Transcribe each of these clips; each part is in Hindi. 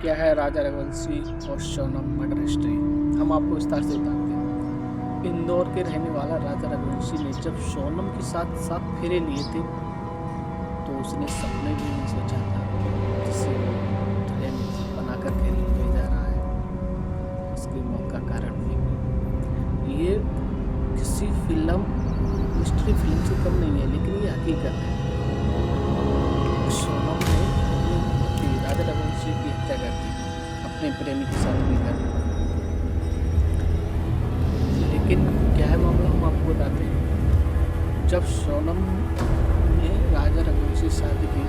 क्या है राजा रघुवंशी और सोनम मर्डर हिस्ट्री, हम आपको विस्तार से बताते हैं। इंदौर के रहने वाला राजा रघुवंशी ने जब सोनम के साथ 7 फेरे लिए थे तो उसने सपने भी नहीं सोचा था जिसे वो दुल्हन बनाकर घर ले जा रहा है। उसकी मौत का कारण भी ये किसी फिल्म मिस्ट्री फिल्म से कम नहीं है, लेकिन ये हकीकत है। सोनम ने अपने राजा रघुवंशी की हत्या कर दी अपने प्रेमी के साथ मिलकर। लेकिन क्या है मामला, हम आपको बताते हैं। जब सोनम ने राजा रघुवंशी से शादी की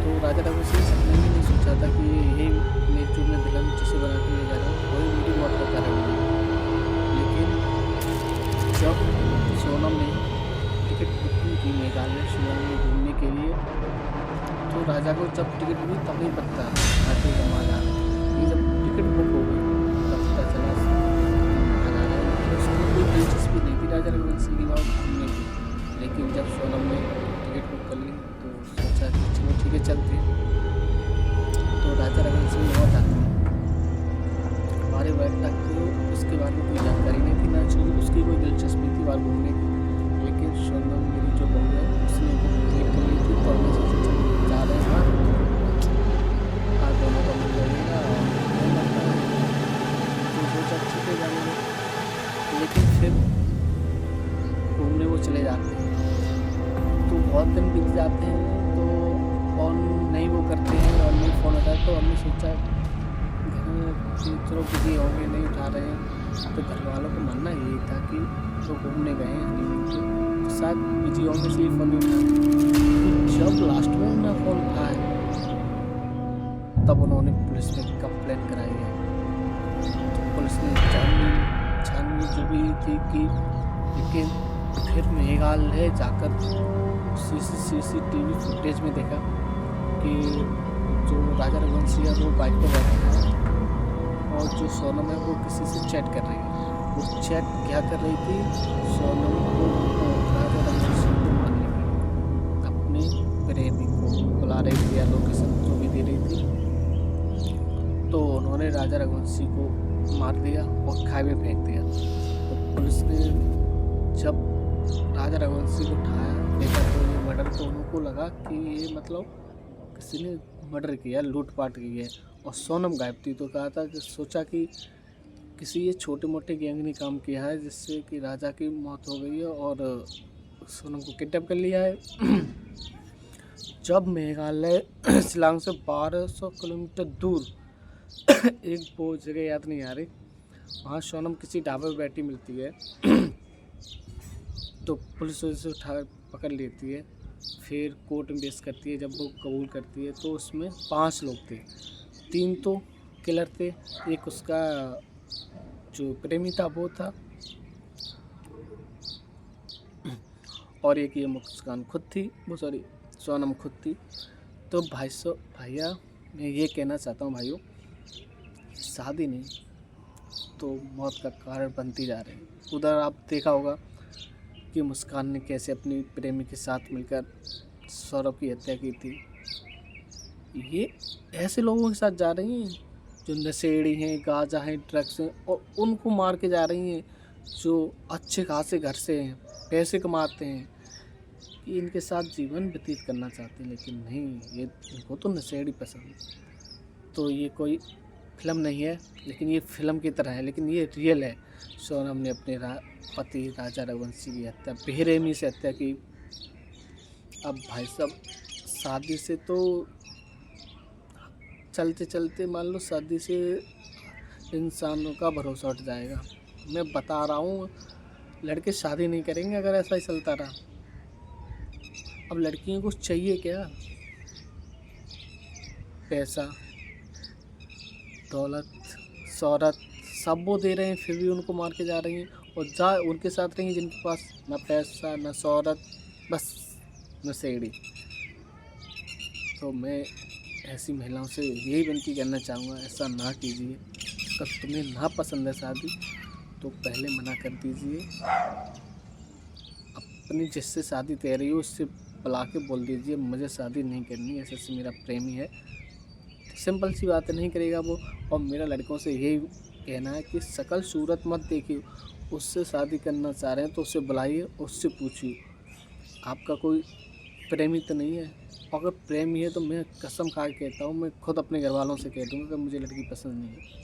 तो राजा रघुवंशी ने सपने में नहीं सोचा था कि यही मैं जो मैं दुल्हन जिसे बना के ले जा रहा हूँ वही मेरी मौत का कारण है। लेकिन जब सोनम ने टिकट बुकिंग की मेघालय शिलांग में घूमने के लिए, तो राजा को जब टिकट हुई तब नहीं पता आते जमाना ये जब टिकट बुक हो गई तब पता चला उसको कोई दिलचस्पी नहीं थी राजा रघुवंशी की वहाँ घूमने की। लेकिन जब सोनम ने टिकट बुक कर ली तो सोचा कि चलो ठीक है चलते। तो राजा रघुवंशी में मौत आती हमारे वक्त तक उसके बारे में कोई जानकारी नहीं थी, ना उसकी कोई दिलचस्पी थी वहाँ घूमने की। लेकिन सोनम मेरी जो बहू है उसने वो क्लिक कर ली थी तो हमने सोचा जा रहे हैं आज दोनों का मिल जाएगा तो सोचा ठीक है जाएंगे। लेकिन फिर घूमने वो चले जाते हैं तो बहुत दिन बीत जाते हैं तो फ़ोन नहीं वो करते हैं और नहीं फ़ोन उठाए। तो हमने सोचा घर में कि चलो बिजी होंगे नहीं उठा रहे हैं, तो घर वालों को मानना यही था कि तो घूमने गए हैं तो शायद बिजी होंगे इसलिए फ़ोन नहीं उठाया। जब लास्ट में उन्होंने फ़ोन उठाया तब उन्होंने पुलिस में कंप्लेंट कराई है। तो पुलिस ने छानबीन जो भी थी कि, लेकिन फिर मेघालय जाकर सीसीटीवी फुटेज में देखा कि जो राजा रघुवंशी है वो बाइक पर बैठा है और जो सोनम है वो किसी से चैट कर रही है। वो चैट क्या कर रही थी, सोनम को राजा रघुवंशी को मारने की अपने प्रेमी को बुला रही थी या लोकेशन जो भी दे रही थी। तो उन्होंने राजा रघुवंशी को मार दिया और खाई में फेंक दिया। तो पुलिस ने जब राजा रघुवंशी को उठाया देखा तो ये मर्डर, तो उनको लगा कि ये मतलब किसी ने मर्डर किया, लूटपाट की है। और सोनम गायब थी तो कहा था कि सोचा कि किसी ये छोटे मोटे गैंग ने काम किया है जिससे कि राजा की मौत हो गई है और सोनम को किडनैप कर लिया है। जब मेघालय शिलांग से 1200 किलोमीटर दूर एक वो जगह याद नहीं आ रही, वहाँ सोनम किसी ढाबे पर बैठी मिलती है। तो पुलिस उसे उठा पकड़ लेती है, फिर कोर्ट में पेश करती है। जब वो कबूल करती है तो उसमें 5 लोग थे, 3 तो किलर थे, एक उसका जो प्रेमी था वो था और एक ये मुस्कान खुद थी, वो सॉरी सोनम खुद थी। तो भैया मैं ये कहना चाहता हूँ भाइयों, शादी नहीं तो मौत का कारण बनती जा रही है। उधर आप देखा होगा कि मुस्कान ने कैसे अपनी प्रेमी के साथ मिलकर सौरभ की हत्या की थी। ये ऐसे लोगों के साथ जा रही हैं जो नशेड़ी हैं, गांजा हैं, ड्रग्स हैं और उनको मार के जा रही हैं जो अच्छे खासे घर से हैं, पैसे कमाते हैं, कि इनके साथ जीवन व्यतीत करना चाहते हैं। लेकिन नहीं, ये इनको तो नशेड़ी पसंद। तो ये कोई फिल्म नहीं है, लेकिन ये फिल्म की तरह है, लेकिन ये रियल है। सोनम ने अपने पति राजा रघुवंशी की हत्या बेरहमी से हत्या की। अब भाई साहब शादी से तो चलते चलते मान लो शादी से इंसानों का भरोसा उठ जाएगा। मैं बता रहा हूँ, लड़के शादी नहीं करेंगे अगर ऐसा ही चलता रहा। अब लड़कियों को चाहिए क्या, पैसा, दौलत, शोहरत सब वो दे रहे हैं, फिर भी उनको मार के जा रही हैं और जा उनके साथ रहेंगे जिनके पास ना पैसा ना शोहरत, बस नशेड़ी। तो मैं ऐसी महिलाओं से यही विनती करना चाहूँगा, ऐसा ना कीजिए। अगर तुम्हें ना पसंद है शादी तो पहले मना कर दीजिए। अपनी जिससे शादी तय रही हो उससे बुला के बोल दीजिए मुझे शादी नहीं करनी, ऐसे से मेरा प्रेमी है। सिंपल सी बात नहीं करेगा वो। और मेरा लड़कों से यही कहना है कि शकल सूरत मत देखिए, उससे शादी करना चाह रहे हैं तो उससे बुलाइए, उससे पूछिए आपका कोई प्रेमी तो नहीं है। अगर प्रेमी है तो मैं कसम खा के कहता हूँ, मैं खुद अपने घर वालों से कह दूँगा कि मुझे लड़की पसंद नहीं है।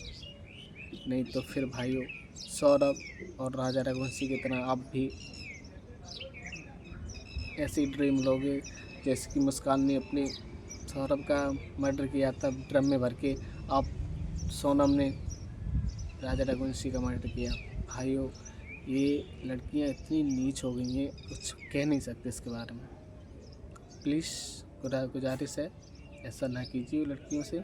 नहीं तो फिर भाइयों, सौरभ और राजा रघुवंशी की तरह आप भी ऐसी ड्रीम लोगे जैसे कि मुस्कान ने अपने सौरभ का मर्डर किया था ड्रम में भर के, आप सोनम ने राजा रघुवंशी का मर्डर किया। भाइयों, ये लड़कियां इतनी नीच हो गई हैं, कुछ कह नहीं सकते इसके बारे में। प्लीज़ गुजारिश है, ऐसा ना कीजिए लड़कियों से।